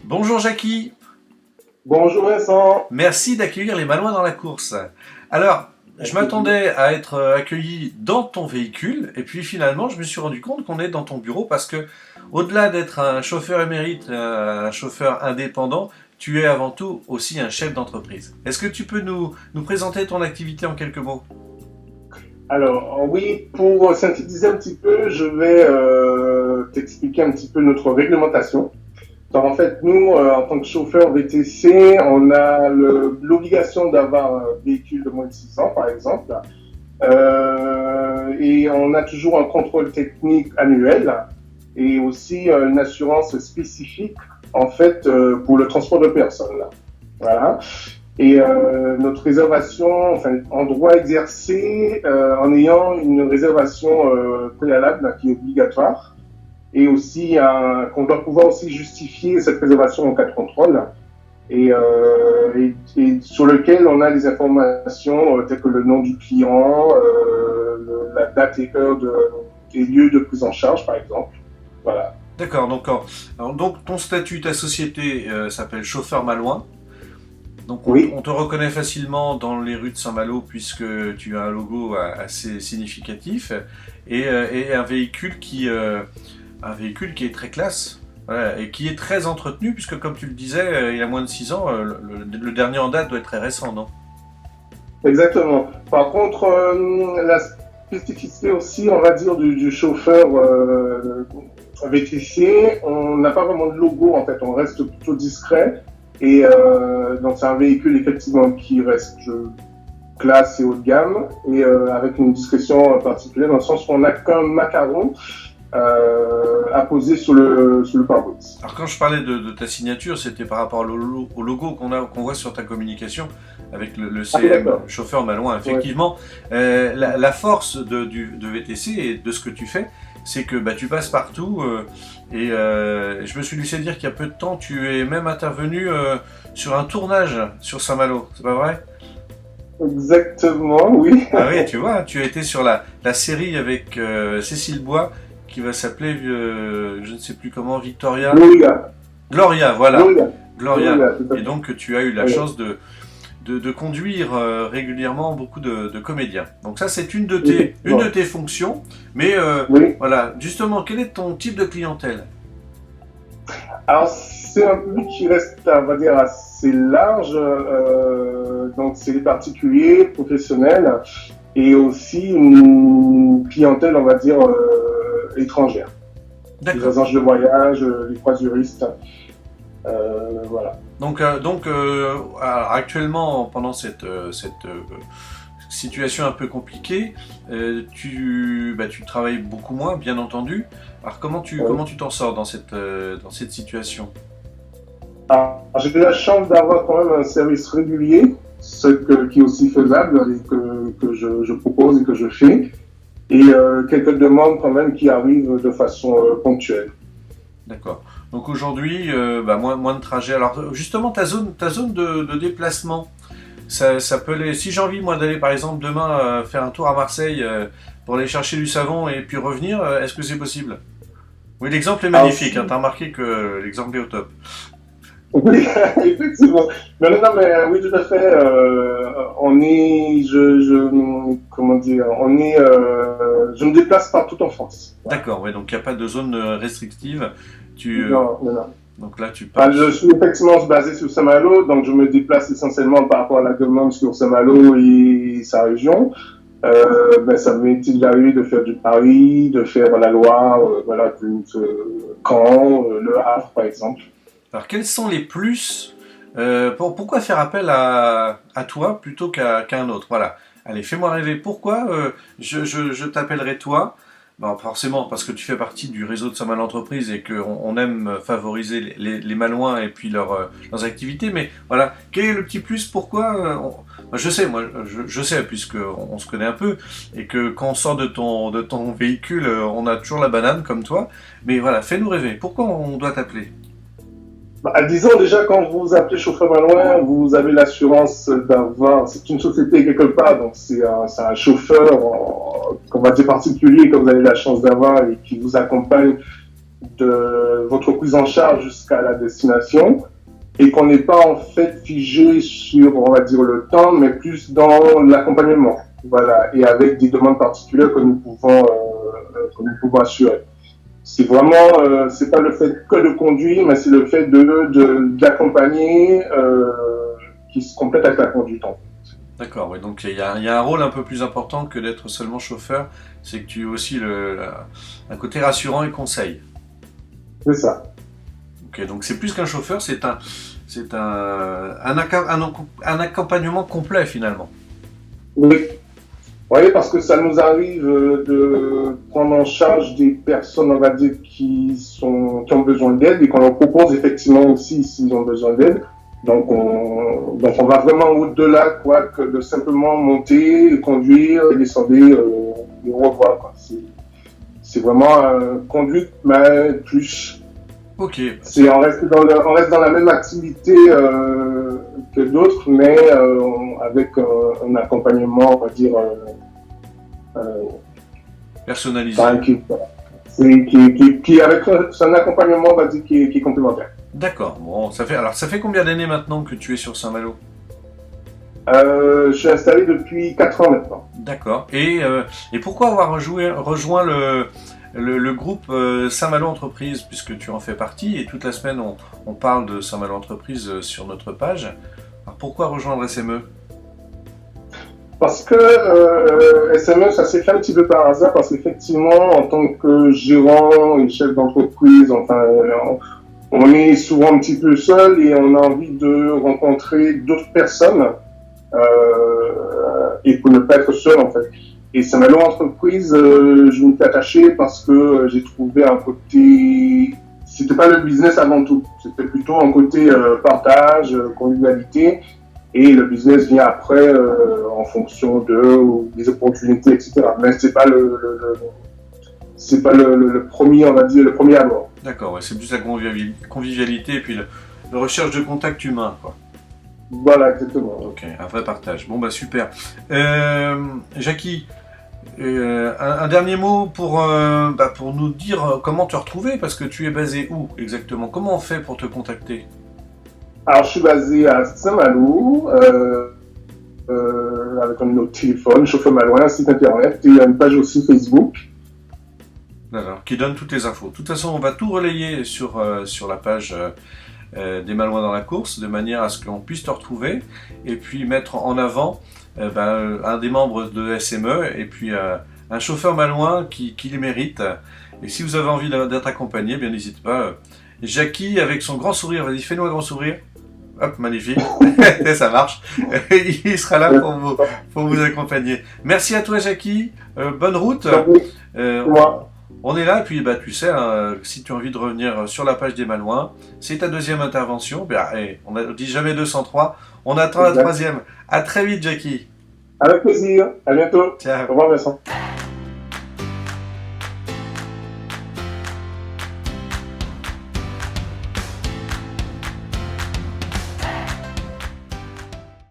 Bonjour Jackie, Bonjour Vincent. merci d'accueillir les Malouins dans la course. Alors, je m'attendais à être accueilli dans ton véhicule, et puis finalement, je me suis rendu compte qu'on est dans ton bureau parce que, au-delà d'être un chauffeur émérite, un chauffeur indépendant, tu es avant tout aussi un chef d'entreprise. Est-ce que tu peux nous présenter ton activité en quelques mots? Alors oui, pour synthétiser un petit peu, je vais t'expliquer un petit peu notre réglementation. Donc, en fait, nous, en tant que chauffeur VTC, on a l'obligation d'avoir un véhicule de moins de 6 ans, par exemple. Et on a toujours un contrôle technique annuel et aussi une assurance spécifique, en fait, pour le transport de personnes. Voilà. Et notre réservation, enfin, en droit exercé, en ayant une réservation préalable qui est obligatoire, et aussi qu'on doit pouvoir aussi justifier cette réservation en cas de contrôle, et sur lequel on a des informations telles que le nom du client, la date et heure des lieux de prise en charge, par exemple. Voilà. D'accord, donc ton statut, ta société s'appelle Chauffeur Malouin. Donc Oui. on te reconnaît facilement dans les rues de Saint-Malo puisque tu as un logo assez significatif et un véhicule qui est très classe, voilà, et qui est très entretenu puisque comme tu le disais, il a moins de 6 ans, le dernier en date doit être très récent, non? Exactement. Par contre, la spécificité aussi, on va dire, du chauffeur VTC, on n'a pas vraiment de logo, en fait, on reste plutôt discret. Et donc c'est un véhicule effectivement qui reste classe et haut de gamme, et avec une discrétion particulière dans le sens où on n'a qu'un macaron à poser sur le pare-brise. Alors quand je parlais de ta signature, c'était par rapport au logo qu'on voit sur ta communication avec le CM, Chauffeur Malouin. Effectivement, la force de VTC et de ce que tu fais, c'est que tu passes partout et je me suis laissé dire qu'il y a peu de temps, tu es même intervenu sur un tournage sur Saint-Malo, c'est pas vrai? Exactement, oui. Ah oui, tu vois, tu as été sur la série avec Cécile Bois qui va s'appeler, je ne sais plus comment, Victoria. Gloria. Gloria, voilà. Gloria. Gloria. Et donc tu as eu la chance de conduire régulièrement beaucoup de comédiens. Donc ça c'est une de tes fonctions. Mais voilà, justement, quel est ton type de clientèle? Alors c'est un public qui reste, on va dire, assez large. Donc c'est les particuliers, professionnels, et aussi une clientèle, on va dire, étrangère. Les agences de voyage, les croisiéristes. Voilà. Donc actuellement, pendant cette situation un peu compliquée, tu travailles beaucoup moins, bien entendu. Alors comment tu t'en sors dans cette situation? Alors, j'ai eu la chance d'avoir quand même un service régulier, qui est aussi faisable et que je propose et que je fais, et quelques demandes quand même qui arrivent de façon ponctuelle. D'accord. Donc aujourd'hui, moins de trajets. Alors justement, ta zone de déplacement, ça peut aller. Si j'ai envie moi d'aller par exemple demain faire un tour à Marseille pour aller chercher du savon et puis revenir, est-ce que c'est possible? Oui, l'exemple est magnifique. T'as remarqué que l'exemple est au top. Oui, effectivement. Mais oui, tout à fait. Je me déplace partout en France. D'accord, ouais, donc il n'y a pas de zone restrictive. Non. Donc là, tu passes. Je suis effectivement basé sur Saint-Malo, donc je me déplace essentiellement par rapport à la demande sur Saint-Malo et sa région. Ça m'est déjà arrivé de faire du Paris, de faire la Loire, Caen, Le Havre, par exemple. Alors, quels sont les plus pourquoi faire appel à toi plutôt qu'à un autre? Voilà. Allez, fais-moi rêver. Pourquoi je t'appellerai toi? Bon, forcément, parce que tu fais partie du réseau de Saint-Malo Entreprise et qu'on aime favoriser les Malouins et puis leurs activités. Mais voilà, quel est le petit plus? Pourquoi je sais, je sais, puisqu'on se connaît un peu, et que quand on sort de ton véhicule, on a toujours la banane comme toi. Mais voilà, fais-nous rêver. Pourquoi on doit t'appeler? Disons déjà, quand vous appelez Chauffeur Malouin, vous avez l'assurance d'avoir, c'est une société quelque part, donc c'est un chauffeur, qu'on va dire particulier, que vous avez la chance d'avoir et qui vous accompagne de votre prise en charge jusqu'à la destination et qu'on n'est pas en fait figé sur, on va dire, le temps, mais plus dans l'accompagnement. Voilà, et avec des demandes particulières que nous pouvons assurer. C'est vraiment, c'est pas le fait que de conduire, mais c'est le fait d'accompagner qui se complète avec la conduite. D'accord, oui, donc il y a un rôle un peu plus important que d'être seulement chauffeur, c'est que tu as aussi un côté rassurant et conseil. C'est ça. Ok, donc c'est plus qu'un chauffeur, un accompagnement complet finalement. Oui. Oui, parce que ça nous arrive de prendre en charge des personnes, on va dire, qui ont besoin d'aide et qu'on leur propose effectivement aussi s'ils ont besoin d'aide. Donc on va vraiment au-delà, quoi, que de simplement monter, conduire, et descendre et revoir, quoi. C'est vraiment conduite, mais plus. Ok, On reste dans la même activité que d'autres, mais avec un accompagnement, on va dire, personnalisé. C'est un accompagnement, on va dire, qui est complémentaire. D'accord, bon, ça fait combien d'années maintenant que tu es sur Saint-Malo? Je suis installé depuis 4 ans maintenant. D'accord, et pourquoi avoir rejoint le groupe Saint-Malo Entreprise, puisque tu en fais partie, et toute la semaine on parle de Saint-Malo Entreprise sur notre page. Alors pourquoi rejoindre SME? Parce que SME, ça s'est fait un petit peu par hasard, parce qu'effectivement, en tant que gérant et chef d'entreprise, enfin, on est souvent un petit peu seul et on a envie de rencontrer d'autres personnes et pour ne pas être seul, en fait. Et Saint-Malo Entreprise, je me suis attaché parce que j'ai trouvé un côté... C'était pas le business avant tout, c'était plutôt un côté partage, convivialité. Et le business vient après en fonction des opportunités, etc. Mais c'est pas c'est pas le premier, on va dire, le premier abord. D'accord, ouais, c'est plus la convivialité et puis la recherche de contact humain, quoi. Voilà, exactement. Ok, un vrai partage. Bon, bah super. Jackie, un dernier mot pour nous dire comment te retrouver, parce que tu es basé où exactement? Comment on fait pour te contacter? Alors, je suis basé à Saint-Malo, avec un numéro de téléphone, chauffeur malouin, un site internet et une page aussi Facebook. D'accord, qui donne toutes les infos. De toute façon, on va tout relayer sur la page des Malouins dans la course, de manière à ce qu'on puisse te retrouver, et puis mettre en avant un des membres de SME, et puis un chauffeur malouin qui les mérite. Et si vous avez envie d'être accompagné, bien n'hésitez pas. Jackie, avec son grand sourire, vas-y, fais-nous un grand sourire. Hop, magnifique, ça marche. Il sera là pour vous accompagner. Merci à toi, Jackie. Bonne route. On est là, et puis tu sais, hein, si tu as envie de revenir sur la page des Malouins, c'est ta deuxième intervention. On ne dit jamais 203, on attend la troisième. À très vite, Jackie. Avec plaisir, à bientôt. Ciao. Au revoir, Vincent.